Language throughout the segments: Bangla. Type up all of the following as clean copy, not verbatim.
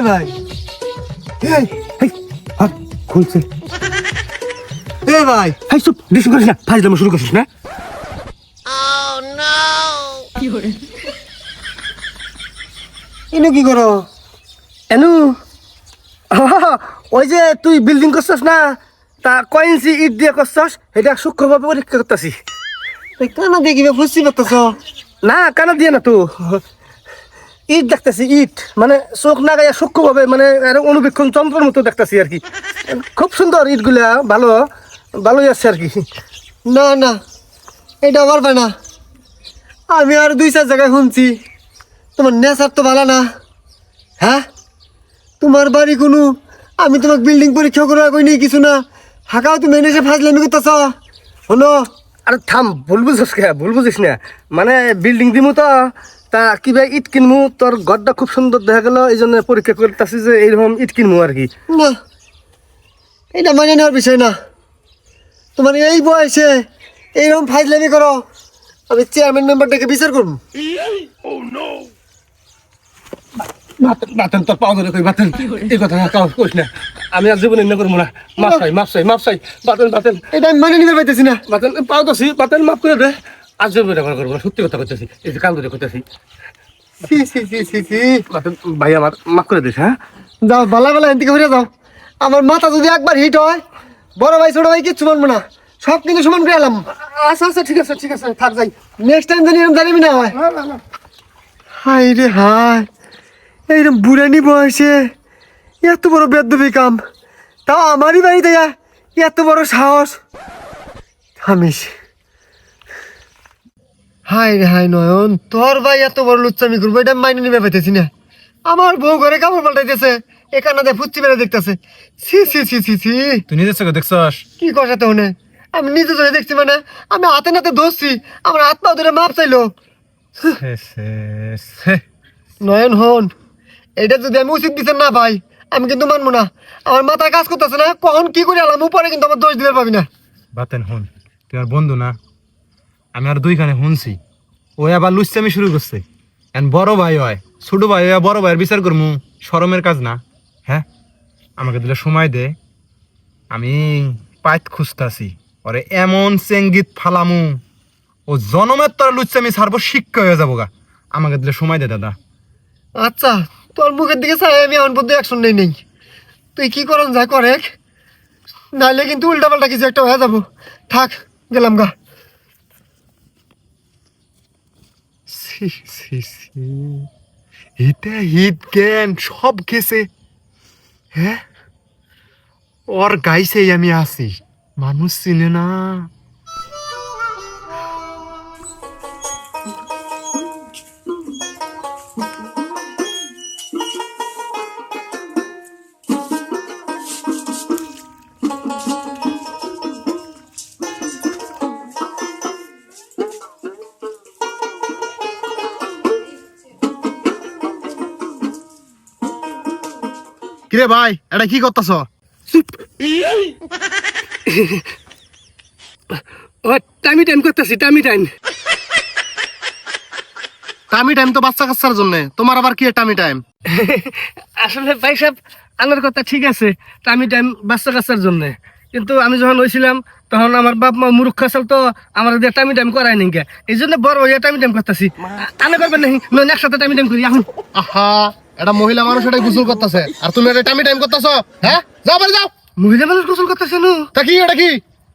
ভাই খুলছে ভাই চুপ ডিস্টার্ব করিস না ফাজলামো শুরু করছিস না ইনু কি করো এনু ওই যে তুই বিল্ডিং করছস না তা কয় ইঞ্চি ইট দিয়ে করছস এটা সূক্ষ্মভাবে পরীক্ষা করতেছি কানা দিয়ে কিভাবে বুঝতে পারতেছ? না কানা দিয়ে না তো ইট দেখতেছি ইট মানে চোখ না গায়ে সূক্ষ্মভাবে মানে অনুবীক্ষণ যন্ত্রের মতো দেখতেছি আর কি খুব সুন্দর ইটগুলা ভালো ভালোই আছে আর কি না না এটা পারবে না। আমি আর 2-4 জায়গায় শুনছি তোমার নেচার তো ভালো না। হ্যাঁ তোমার বাড়ি কোনো আমি তোমাকে বিল্ডিং পরীক্ষা করা কই নেই কিছু না হাঁকাও তুমি এনে ফাজলামি করতেছ হলো। আরে থাম ভুল বুঝিস কে ভুল বুঝিস না মানে বিল্ডিং দিমু তো তা কিবা ইট কিনমু তোর ঘরটা খুব সুন্দর দেখা গেল এই জন্য পরীক্ষা করতেছি যে এইরকম ইট কিনমু আর কি না এটা মানে নেওয়ার বিষয় না। তোমার এই বয়সে এইরকম ফাজলামি করো আমি চেয়ারম্যান মেম্বারটাকে বিচার করবো। বাতেন তোর পাও ধরে কই বাতেন এই কথা কইস না আমি আর জীবনে করবো না মাফ চাই বাতেন এটা আমি মানে নিতে পারতেছি না। বাতেন পাও দছি বাতেন মাফ করে দে আর জীবনে করবো না সত্যি কথা কইতেছি এই যে কাল ধরে কইতেছি বাতেন ভাই আমার মাফ করে দিস হ্যাঁ যাও বালা বালা এদিকে ঘুরে যাও। আমার মাথা যদি একবার হিট হয় বড় ভাই ছোট ভাই কিচ্ছু মানবো না সব কিন্তু সমান করে এলাম। আচ্ছা ঠিক আছে থাক যাই নেক্সট টাইম জানি এরকম জানিবি না হয়। হাই রে হাই এইরকম বুড়ানি বয়সে এত বড় বেদবি কাম তাও আমারই বাড়ি দেয়া এত বড় সাহস থামিস। হাই রে হাই নয়ন তোর ভাই এত বড় লুচ্চামি করবো এটা মাইনে নিবে পাইতেছি না। আমার বউ ঘরে কাপড় পাল্টাইতেছে এখানে দেয় ফুচি বেড়ে দেখতেছে ছি ছি ছি ছি ছি। তুই নিজের চোখে দেখছস কি কষাতে হনে আমি নিজে ধরে দেখছি মানে আমি হাতে নাতে ধরছি আমার হাত পা ধরে মাপ চাইলো। নয়ন হন এটা যদি আমি উচিত বিচার না পাই আমি কিন্তু মানবো না। আমার মাথায় কাজ করতেছে না কখন কি করে আলাম উপরে কিন্তু আমার দোষ দিতে পাবি না। বাতেন হন তুই আর বন্ধু না আমি আর দুইখানে শুনছি ও আবার লুচ্চামি শুরু করছে এন বড় ভাই হয় ছোট ভাই হয় বড় ভাইয়ের বিচার করমু শরমের কাজ না। হ্যাঁ আমাকে দিলে সময় দে আমি পাইত খুঁজতাছি ওরে এমন চেঙ্গিত ফালামু ও জনমের তোর লুচ্চামি ছাড়বো শিক্ষা হয়ে যাবো গা আমাকে দিলে সময় দে দাদা। আচ্ছা তোর মুখের দিকে চাই আমি এমন পদ্ধতি অ্যাকশন নেই তুই কি করন যা করে নাহলে কিন্তু উল্টা পাল্টা কিছু একটা হয়ে যাবো। থাক গেলাম গা। হিতে হিত জ্ঞান সব গেছে। হ্যাঁ ওর গাইছেই আমি আছি মানুষ চিনে না। কিরে ভাই এটা কি করতেছ? ও টাইম করতেছি টাইম টামি টাইম তো বাচ্চা কাচ্চার জন্য তোমার আবার কি টামি টাইম? আসলে ভাই সাহেব আনার কথা ঠিক আছে টাইম বাচ্চা কাচ্চার জন্য কিন্তু আমি যখন হয়েছিলাম তখন আমার বাপ মা মূর্খ আসল তো আমার দিয়ে টাইম করাই নি এই জন্য বড় হইয়া টাইম করতেছি আনে করবেন নাকি নয় একসাথে টাইম করি এখন। আহা এটা মহিলা মানুষ এটাই গোসল করতেছে আর তুমি এটা টামি টাইম করতেছ? হ্যাঁ যাও বাড়ি যাও। মহিলা মানুষ গোসল করতেছে নো তা কি এটা কি?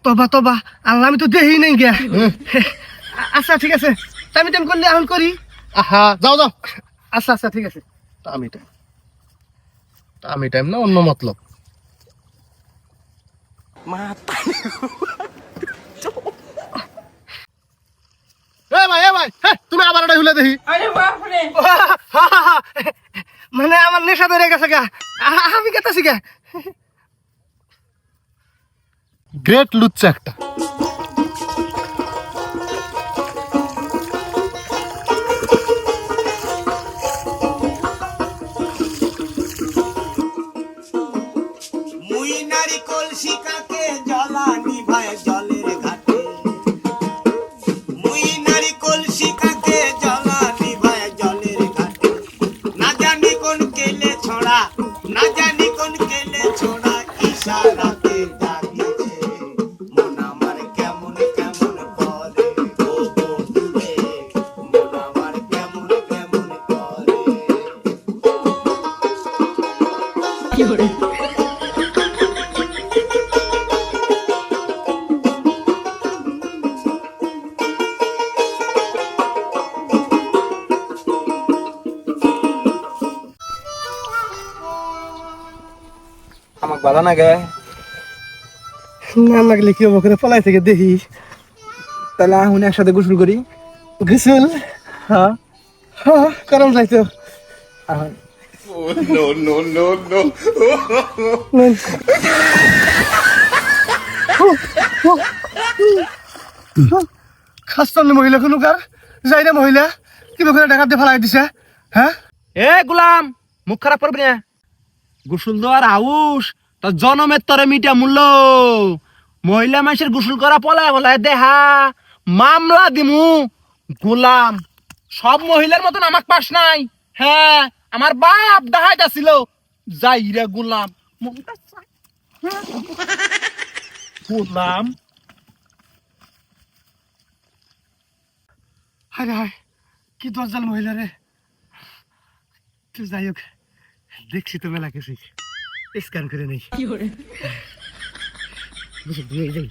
তবা আল্লাহ আমি তো দেখি নাই গিয়া। আচ্ছা ঠিক আছে টাইম করলে এখন করি। আহা যাও যাও। আচ্ছা ঠিক আছে টামি টাইম টামি টাইম না অন্য মতলব। এ ভাই হ্যাঁ তুমি আবার এটা হুলে দেখি। মানে আমার নেশা ধরে গেছে গা আমি গেতেছি গা। গ্রেট লুচ্চা একটা। মুই নারিকল শিকাকে জলানি ভাই জলের ঘাটে মুই নারিকল শিকাকে জলানি ভাই জলের ঘাটে না জানি কোন কেলে ছড়া আমাকে বাধা না গে না লাগলে কি হবো করে পলাই থেকে দেখি তাহলে এখন একসাথে গোসল করি গোসল হ্যাঁ হ্যাঁ কারণ যাইতো no, no, no, no. খাস্তান মহিলা কোনো কার যাই না মহিলা কিবা করে ডাকাতে ফেলাই দিছে হ্যাঁ এ গুলাম মুখ খারাপ করবি না গোসল দেওয়ার আউস তোর জনমের তরে মিটা মূল্য মহিলা মানুষের গোসল করা পলায় পলায় দেহা মামলা দিমু গোলাম সব মহিলার মতন আমাক পাস নাই হ্যাঁ আমার বাপ দাহাইটা ছিল যাই রে গোলাম মনটা চায়। হ্যাঁ। গোলাম হায় হায় কি দরজাল মহিলা রে তুই যাই হোক দেখছি তো মেলা কিছু স্ক্যান করে নেই বুঝে দিয়ে যাই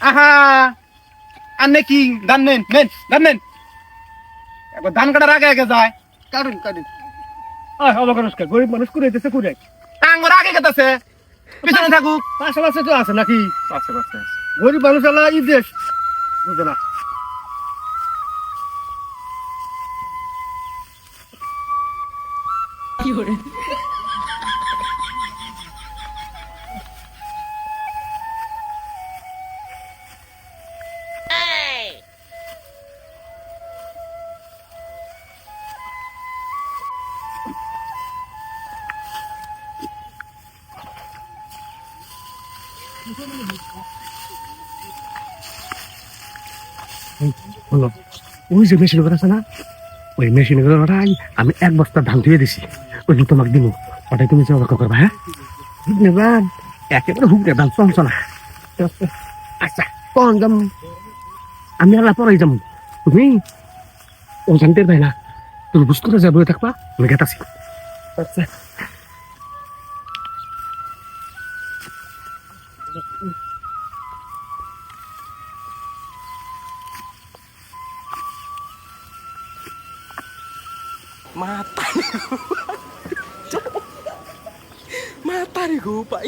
আহা আনে কি ধান নেন নেন ধান নেন একবার ধান কাটার আগে আগে যায় কারণ কারণ অবকানস্কার গরিব মানুষ করে দিতেছে করে টাঙ্গর আগে গেছে পিছনে থাকুক পাশাপাশি তো আছে নাকি আচ্ছা আচ্ছা গরিব মানুষ আলা ই দেশ বুঝে না হলো ওই যে মেশিন করে আছে না ওই মেশিন করে আমি এক বস্তা ধান ধুয়ে দিছি ওই তোমাকে দিব ওটাই তুমি চর্চা করবা হ্যাঁ নেবান একেবারে হুক নেবান চঞ্চলা আচ্ছা কখন যাম আমি আল্লাহ পরে যাম তুমি ও জানতে পাই না তুমি বুঝ করে যাবো থাকবা আমি গেতাছি আচ্ছা Matahari ko pa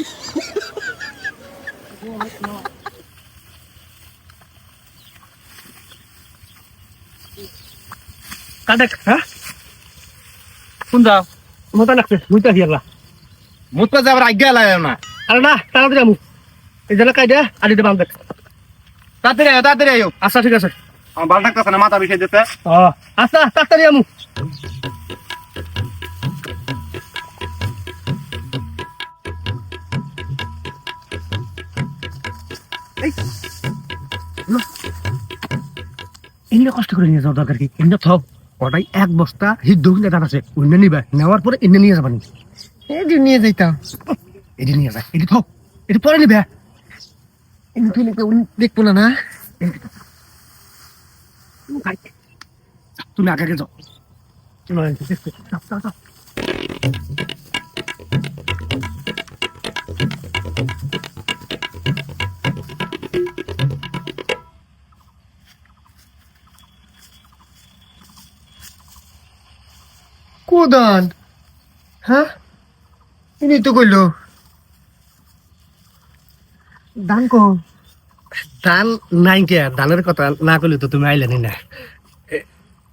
কাটে হ্যাঁ কোন যাও মতো লাগছে বুঝতে হিয়ালা মুত পা যাবার আজ্ঞা লাগে না আরে না তাড়াতাড়ি যাবো এই জন্য কাইডে আড়িতে বাম দেখ তাড়াতাড়ি আয়ো আচ্ছা ঠিক আছে আমার বাল ডাক্তার না মাথা বিষয় দিতে ও আচ্ছা তাড়াতাড়ি আমু এমনি কষ্ট করে নিয়ে যাওয়ার দরকার কি এমনি থাও ওটাই এক বস্তা হিদ্ধ কিনে দাঁড় আছে অন্য নিবা নেওয়ার পরে এমনি নিয়ে যাবানি এটি নিয়ে যাইতাম এটি নিয়ে যায় এটি থাও এটি পরে নিবে এমনি তুই দেখবো না না তুমি আগে যাও কোদান হ্যাঁ ইনি তো কইলো দান কো দান নাই কে দানের কথা না কইলে তো তুমি আইলেনি না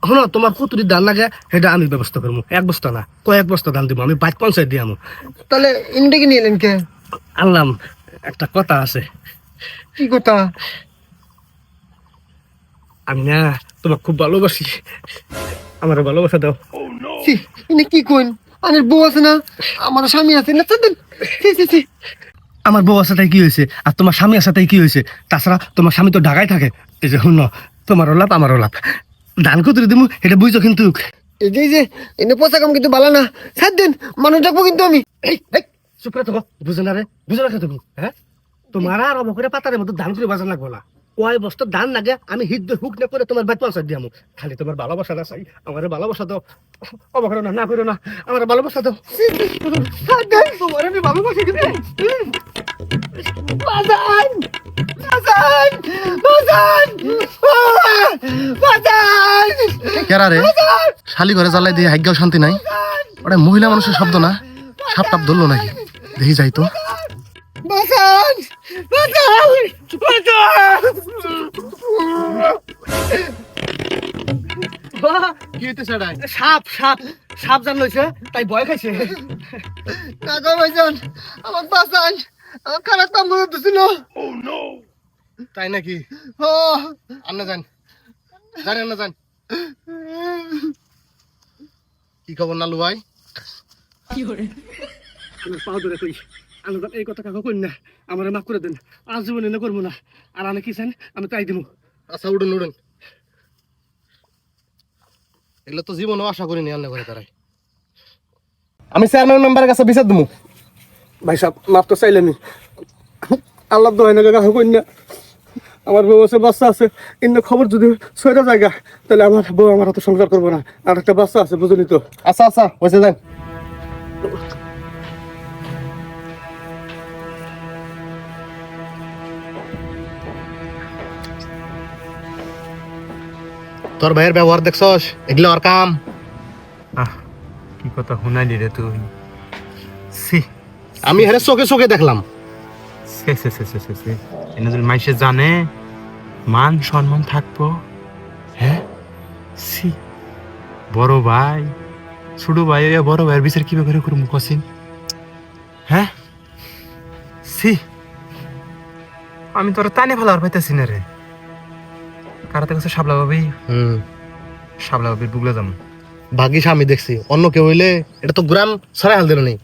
হলো তোমার কতটি দান লাগে সেটা আমি ব্যবস্থা করবো এক বস্তা না কয়েক বস্তা দান দিব আমি ৫-৫ দিয়ে আমো তাহলে ইন্ডিকে নিয়ে এলেন কে আনলাম একটা কথা আছে কি কথা আমি না তোমাকে খুব ভালোবাসি আমার ভালোবাসা দাও ইনি কি কইন আনের বউ আছে না, আমার স্বামী আছে না, ছাড় দেন। ছি, ছি, ছি। আমার বউ আছে তাই কি হয়েছে, আর তোমার স্বামী আছে তাই কি হয়েছে? তাছাড়া তোমার স্বামী তো ঢাকায় থাকে। এই যে শুনো, তোমারও লাভ আমারও লাভ। দান কত দিমু এটা বুঝছো কিন্তু। এই যে এনে পোশাক কাম কিন্তু ভালো না, ছাড় দেন, মানুষ ডাকবো কিন্তু আমি। এই এই চুপ করে থাকো, বুঝো না রে, বুঝো না কে তুমি? হ্যাঁ, তোমার আর অবকরে পাতারের মতো দান করে বাজার লাগবো না। কয় বস্তু দান লাগে আমি হিট হুক না করে তোমার বাদ পৌঁছা দিয়ামু। খালি তোমার ভালোবাসাটা চাই, আমার ভালোবাসা দাও। অবকরে না করো না, আমার ভালোবাসা দাও। ছাড় দেন, তোমার আমি ভালোবাসি কিন্তু। বাজান, বাজান, বাজান, বাজান, কেরা রে শালি ঘরে জ্বালাই দিয়ে হাগ্যাও শান্তি নাই। ওটা মহিলা মানুষের শব্দ না, সাপ টাপ ধরলো নাকি দেখি যাই তো। বাজান, বাজান, বাজান। কি হইতে সেটাই? সাপ সাপ সাপ জান লইছে তাই ভয় খাইছে। না গো ভাইজান, আমার বাজান, আমার খারাপ কাম করে দিছিল। তাই নাকি? ও, আন্না যান, জানি আন্না যান। কি খবর নালু ভাই? পাও ধরে কই, আমি এই কথা কাকা কই না, আমার মাফ করে দেন। আজ জীবনে না করবো না। আর আমি কি চান আমি তাই দিব। আচ্ছা উঠুন উঠুন, এগুলো তো জীবনেও আশা করিনি আন্না করে তারাই। আমি চেয়ারম্যান মেম্বারের কাছে বিচার দেবো। ভাই সাহেব মাফ তো চাইলে আমি, আল্লাহ দোহাই না কাকা কই না। আমার বউ আছে, বাচ্চা আছে, ইন্য খবর যদি ছয়টা জায়গা, তাহলে আমার বউ আমার হাতে সংসার করবো না। আর একটা বাচ্চা আছে, বুঝলি তো। আচ্ছা আচ্ছা হয়েছে যান। তোর ভাইয়ের ব্যবহার দেখছস, এগুলো আর কাম। আহ কি কথা শুনাইলি রে তুই। সি আমি হেরে চোখে চোখে দেখলাম। সে সে সে সে সে সে এনে যদি মাইসে জানে মান সম্মান থাকবো? হ্যাঁ, সি বড় ভাই ছোট ভাই বড় ভাইয়ের বিচার কিভাবে করে করবো কসিন? হ্যাঁ, সি আমি তোর টানে ফেলার পাইতেছি না রে। কারাতে কাছে সাবলা ভাবি, সাবলা ভাবির বুগলে যাম। ভাগ্যিস আমি দেখছি, অন্য কেউ হইলে এটা তো গ্রাম ছড়াই হাল দিল নেই।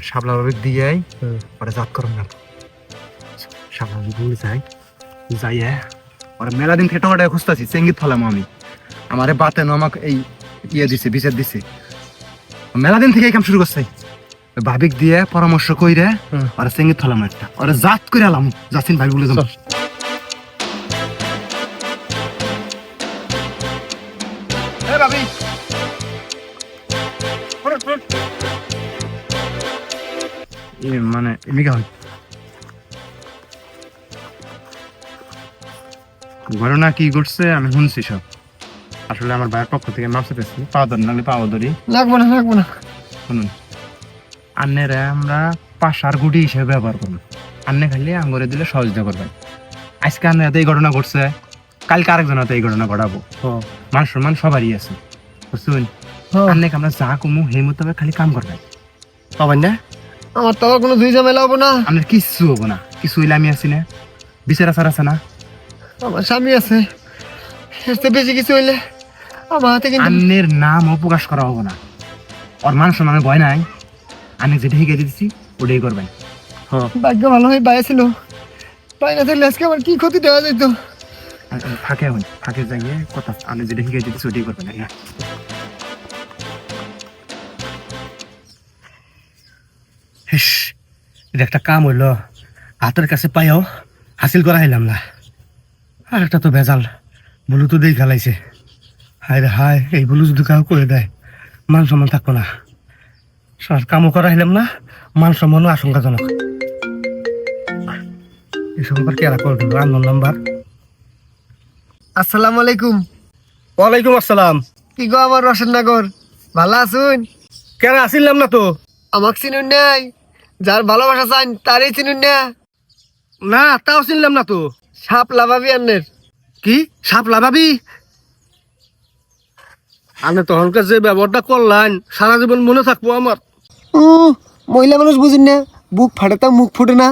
সাবলা ভাবির দিয়ে পরে জাত করম না। সাবলা ভাবি বুগলে যাই যাইয়ে ওরা মেলা দিন থেকে টোকাটা খুঁজতেছি, চেঙ্গিত ফেলাম আমি। আমারে বাতে আমাকে এই ইয়ে দিছে, বিচার দিছে। মেলা দিন থেকে এই কাম শুরু করছে। ভাবিক দিয়ে পরামর্শ কইরে ওরা চেঙ্গিত ফেলাম একটা, ওরা জাত করে আলাম। যাচ্ছেন ভাই বলে যাম। মানে এমিকা হয় ঘটনা কি ঘটছে আমি শুনছি সব। আসলে আমার ভাইয়ের পক্ষ থেকে মাপ চেয়েছি, পাওয়া ধরি নাহলে পাওয়া ধরি। লাগবো না, লাগবো না। শুনুন, আন্নেরা আমরা পাশার গুটি হিসেবে ব্যবহার করবো। আন্নে খালি আঙ্গুরে দিলে সহযোগিতা করবেন। আজকে আন্নে এই ঘটনা ঘটছে, কালকে আরেকজন এই ঘটনা ঘটাবো। মান সম্মান সবারই আছে, বুঝছেন? আন্নেকে আমরা যা কমু সেই মোতাবেক খালি কাম করবেন, পাবেন না? আমার তো আবার কোনো দুই ঝামেলা হবো না। আপনার কিচ্ছু হবো না, কিছু হইলে আমি আছি না, বিচার আচার আছে না। আমার স্বামী আছে, এর চেয়ে বেশি কিছু হইলে আমার হাতে কিন্তু। আন্নের নামও প্রকাশ করা হবো না। ওর মান সম্মানের ভয় নাই। আমি যেটা শিখে দিচ্ছি ওটাই করবেন। ভাগ্য ভালো হয়ে বাইরে ছিল, বাইরে থাকলে আজকে আমার কি ক্ষতি দেওয়া যেত। ফাঁকে হন, ফাঁকে যাইয়ে কথা আমি যেটা শিখে দিচ্ছি ওটাই করবেন। হ্যাঁ, হেস, এটা একটা কাম হইলো, হাতের কাছে পাইও হাসিল করা হইলাম না। আর একটা তো ভেজাল, বলু তো দিয়ে খেলাইছে। হায় রে হায়, এই বলু যদি কাউ করে দেয় মান সম্মান থাকবো না। সার কামও করা হইলাম না, মান সম্মানও আশঙ্কাজনক। এসব আবার কেরা কল দিল আননোন নাম্বার। আসসালামু আলাইকুম। ওয়ালাইকুম আসসালাম। কি গো আমার রসেন নগর, ভালো আছুন? কেন আসিলাম না তো? আমাকে চিনুন নাই? যার ভালোবাসা চান তারই চিনুন না? না, তাও চিনলাম না তো। সাপ লাভাবি আন্নের। কি সাপ লাভাবি? আমি তখনকার যে ব্যবহারটা করলাম সারা জীবন মনে থাকবো আমার। মহিলা মানুষ বুঝুন না, বুক ফাটে তা মুখ ফুটে না।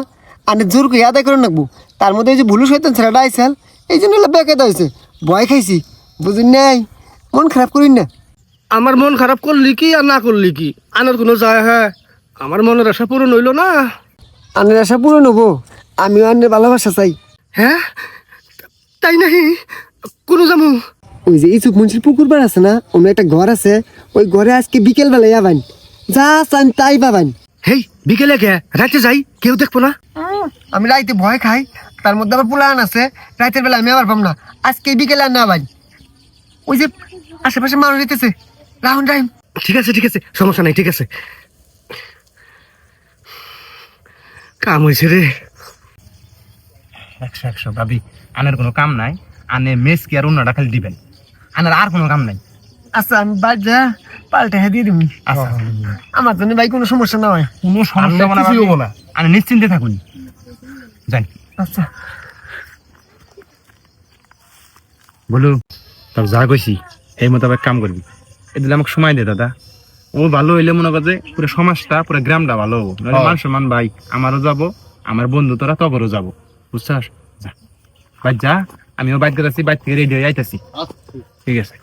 আনে জোর করে আদায় করে রাখবো। তার মধ্যে এই যে ভুলু শয়তান ছেলেটা আইসাল, এই জন্য বেকায়দা হয়েছে, ভয় খাইছি, বুঝুন নাই? মন খারাপ করিন না। আমার মন খারাপ করলি কি আর না করলি কি, আনার কোনো যায় হ্যাঁ, আমার মনের আশা পূরণ হইল না। আনের আশা পূরণ হবো, আমিও আনের ভালোবাসা চাই। হ্যাঁ তাই নাহি, কোনো যাবো? ওই যে ইসুক মুন্সির পুকুর পাড় আছে না, অন্য একটা ঘর আছে, ওই ঘরে আজকে বিকেল বেলায় যাবেন, যা চান তাই পাবেন। হেই বিকেলে গে, রাতে যাই, কেউ দেখবো না। আমি রাইতে ভয় খাই, তার মধ্যে আবার পুলান আছে, রাতের বেলা আমি আবার পাম না, আজকে বিকেলে আর না ভাই। ওই যে আশেপাশে মানুষ দিতেছে, রাউন্ড টাইম। ঠিক আছে ঠিক আছে, সমস্যা নাই, ঠিক আছে। কাম হয়েছে রে। 100 ভাবি, আনের কোনো কাম নাই, আনে মেস কি আর অন্যটা খালি দিবেন, আনের আর কোনো কাম নাই। আচ্ছা আমি বাদ যা পাল্টে দিয়ে দিবি, আচ্ছা আমার জন্য ভাই কোনো সমস্যা না হয়। কোনো সমস্যা হবে না কিছুই হবো না। আনে নিশ্চিন্তে থাকুন, জান। আচ্ছা বলু তোর যা কইছি এই মোতাবেক কাম করবি, এদিকে আমাকে সময় দে দাদা। ও ভালো হইলে মনে কর যে পুরো সমাজটা পুরো গ্রামটা ভালো হবো, নাহলে মান সম্মান ভাই আমারও যাবো, আমার বন্ধু তোরা তবরও যাবো, বুঝছাস? যা বাইর যা, আমিও বাইর করতেছি, বাইর থেকে রেডি হয়ে আইতাছি। ঠিক আছে।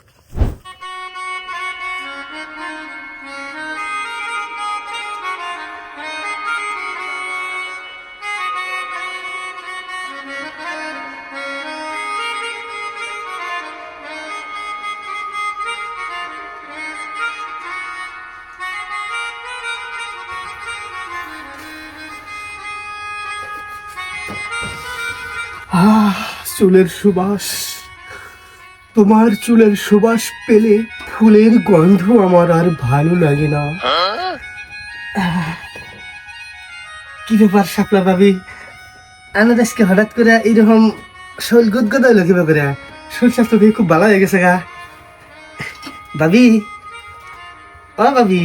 চুলের সুবাস, তোমার চুলের সুবাস পেলে ফুলের গন্ধ আমার আর ভালো লাগে না। কি ব্যাপার শাপলা ভাবি, আমাদের আজকে হঠাৎ করে এইরকম শরীর গুদগুদ হইলো কিভাবে করে? শরীর স্বাস্থ্য দেখে খুব ভালো হয়ে গেছে গা। ভাবি, ও ভাবি,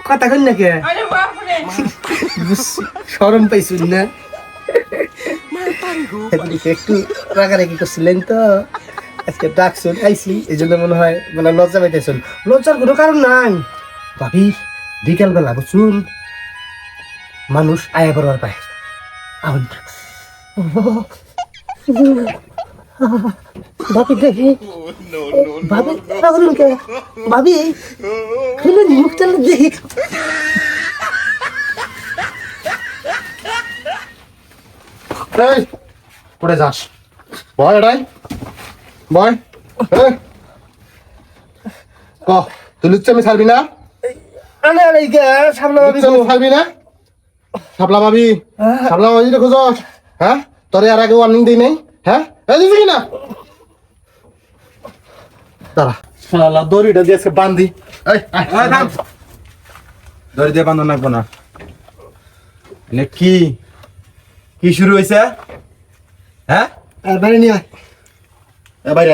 কথা কই না কে? শরম পাইছুন না? একটু রাগারাগি করছিলেন তো, আজকে ডাকছুন আইসি, এই জন্য মনে হয় মানে লজ্জা পাইতেছুন। লজ্জার কোনো কারণ নাই ভাবি, বিকাল বেলা বুঝুন মানুষ আয়া করবার পায়। ভাবি দেখি, ভাবি ভাবি মুখটা দেখি। পড়ে যাস, বয় এটাই বয়। ক তুই লুচ্চামি ছাড়বি না? সামনে ভাবি লুচ্চামি ছাড়বি না? সাপলা ভাবি, সাপলা ভাবি রে খোঁজস? হ্যাঁ তোর এর আগে ওয়ার্নিং দিই নাই? হ্যাঁ দিবি কি না? দাঁড়া শালা দড়িটা দিয়ে আজকে বান্ধি। দড়ি দিয়ে বান্ধন রাখবো না। মানে কি কি শুরু হয়েছে? হ্যাঁ বাইরে নিয়ে আয়। বাইরে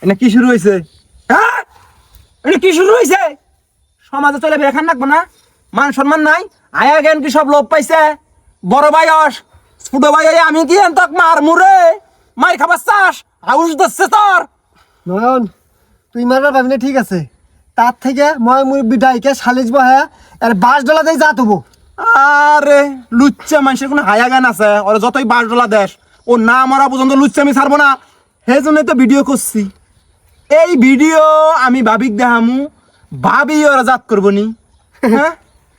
এটা কি শুরু হয়েছে? হ্যাঁ এটা কি শুরু হয়েছে? সমাজে চলে বেখান রাখবো না, মান সম্মান নাই, আয়া জ্ঞান কি সব লোপ পাইছে? বড় ভাইস ছোট ভাই আমি কি তক মার মুরে মার খাবার চাস আউস দচ্ছে তোর। নয়ন, তুই মারবার পাবি না, ঠিক আছে, তার থেকে ময় মুরব্বী ডাইকে সালিশ বহে আর বাস ডলাতেই যা তবু। আরে লুচ্চা মানুষের কোনো হায়া জ্ঞান আছে? ওরা যতই বাস ডলা দেশ, ও না মরা পর্যন্ত লুচ্চা আমি ছাড়বো না, সেই জন্যই তো ভিডিও করছি। এই ভিডিও আমি ভাবিক দেখামু, ভাবি ওরা জাত করবো নি। হ্যাঁ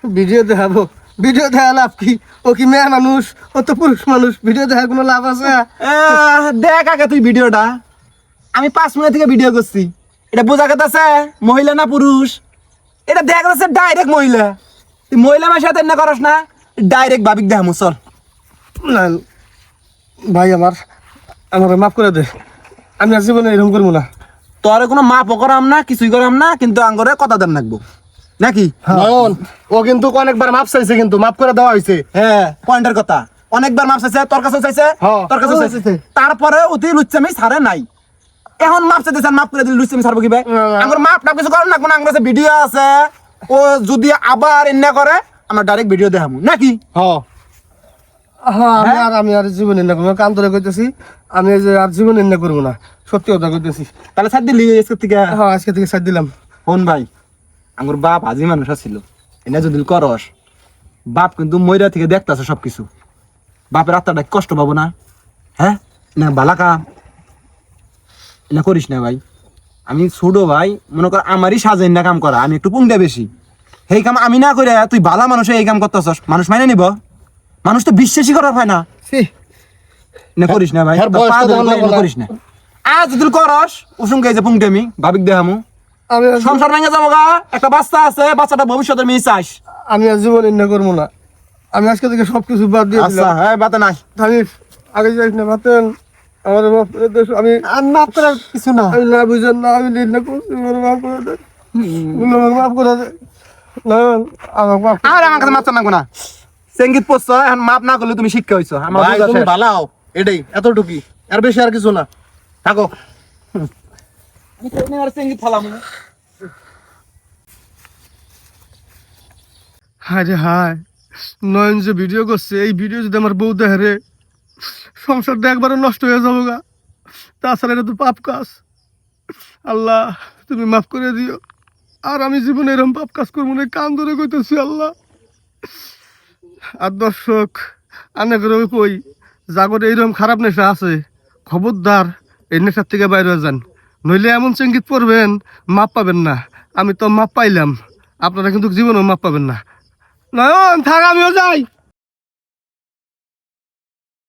ভিডিও দেখাবো, ভিডিও দেখা লাভ কি? ও কি মেয়ে মানুষ, ও তো পুরুষ মানুষ, ভিডিও দেখা কোনো লাভ আছে? দেখ আগে তুই ভিডিওটা, আমি 5 মিনিট থেকে ভিডিও করছি, এটা বোঝা কথা আছে মহিলা না পুরুষ? এটা দেখা যাচ্ছে ডাইরেক্ট মহিলা। তুই মহিলা আমার সাথে না করস না, ডাইরেক্ট ভাবিক দেখামু চল। না ভাই, আমার মাফ করে দে, আমি আর জীবনে এরকম করবো না। তোর কোনো মাপও করাম না, কিছুই করাম না, কিন্তু আঙ্গরে কথা দেন রাখবো নাকি? নয়ন, ও কিন্তু অনেকবার মাপ চাইছে, কিন্তু মাপ করে দেওয়া হয়েছে। হ্যাঁ পয়েন্টের কথা, অনেকবার মাপ চাইছে, তোর কাছে চাইছে, হ্যাঁ, তোর কাছে চাইছে, তারপরে অতি লুচ্চামি ছাড়ে নাই। এখন মাপ চাইতেছেন, মাপ করে দিলে লুচ্চামি ছাড়বো কি ভাই? আঙ্গুর মাপ টাপ কিছু করেন না, কোনো আঙ্গুর ভিডিও আছে, ও যদি আবার এনে করে আমরা ডাইরেক্ট ভিডিও দেখাবো নাকি? হ্যাঁ হ্যাঁ আমি আর জীবনে না করবো, কান ধরে কইতেছি, আমি এই যে আর জীবনে না করবো না, সত্যি কথা কইতেছি। তাহলে ছাড় দিলি আজকে থেকে? হ্যাঁ আজকে থেকে সাইড দিলাম। ফোন ভাই, আঙ্গুর বাপ হাজি মানুষ ছিল, এনে যদি করস, বাপ কিন্তু ময়রা থেকে দেখতেছে সবকিছু, বাপের আত্মাটা কষ্ট পাবো না? হ্যাঁ না বালা কাম না করিস না ভাই, আমি ছোট ভাই, মনে কর আমারই সাজেন না কাম করা, আমি একটু পুং দেয়া বেশি। এই কাম আমি না করে তুই বালা মানুষে এই কাম করতেছস, মানুষ মাইনে নিব? মানুষ তো বিশ্বাসই করার হয় না। ছি, না করিস না ভাই, হ্যাঁ, বয়স তো পা ধরে তখন লাগবো না না। করিস না। আজ তুই করস উসুমকে এই যে পুংটে আমি ভাবিক দেহামু আমি সংসার ভেঙে যাবো গা, একটা বাচ্চা আছে, বাচ্চাটা ভবিষ্যতের মেয়ে চাস। আমি আর জীবন না করবো না। আমি আজকে থেকে সবকিছু বাদ দিয়ে আচ্ছা দিলাম। হ্যাঁ বাতে নাই, আমি আগে যাইস না বাতেন, আমার মাফ করে দে। আমি মাফ করার কিছু না, আমি না বুঝেন না, আমি নিজ না করছি, আমার মাফ করে দে, আমাকে মাফ করে দে। না আমাকে মাফ আর আমার কাছে মাপ চান না। সঙ্গীত পড়ছ এখন মাপ না করলে তুমি শিক্ষা হইছো, আমার ভাই বুঝা তুমি শেষ। ভালো হও, এটাই এতটুকুই, আর বেশি আর কিছু না, থাকো। সঙ্গীত ফলাম হায় রে হায়, নয়ন যে ভিডিও করছে, এই ভিডিও যদি আমার বউ দেখে রে, সংসারটা একবারে নষ্ট হয়ে যাবো গা। তাছাড়া এটা তো পাপ কাজ। আল্লাহ তুমি মাফ করে দিও, আর আমি জীবনে এরকম পাপ কাজ করবো না, কান ধরে কইতেছি আল্লাহ। আর দর্শক আনে করে কই, জাগরে এইরকম খারাপ নেশা আছে, খবরদার এই নেশার থেকে বাইরে হয়ে যান, নইলে এমন সঙ্গীত পড়বেন মাপ পাবেন না। আমি তো মাপ পাইলাম, আপনারা কিন্তু জীবনেও মাপ পাবেন না। নয়ন থাক, আমিও যাই।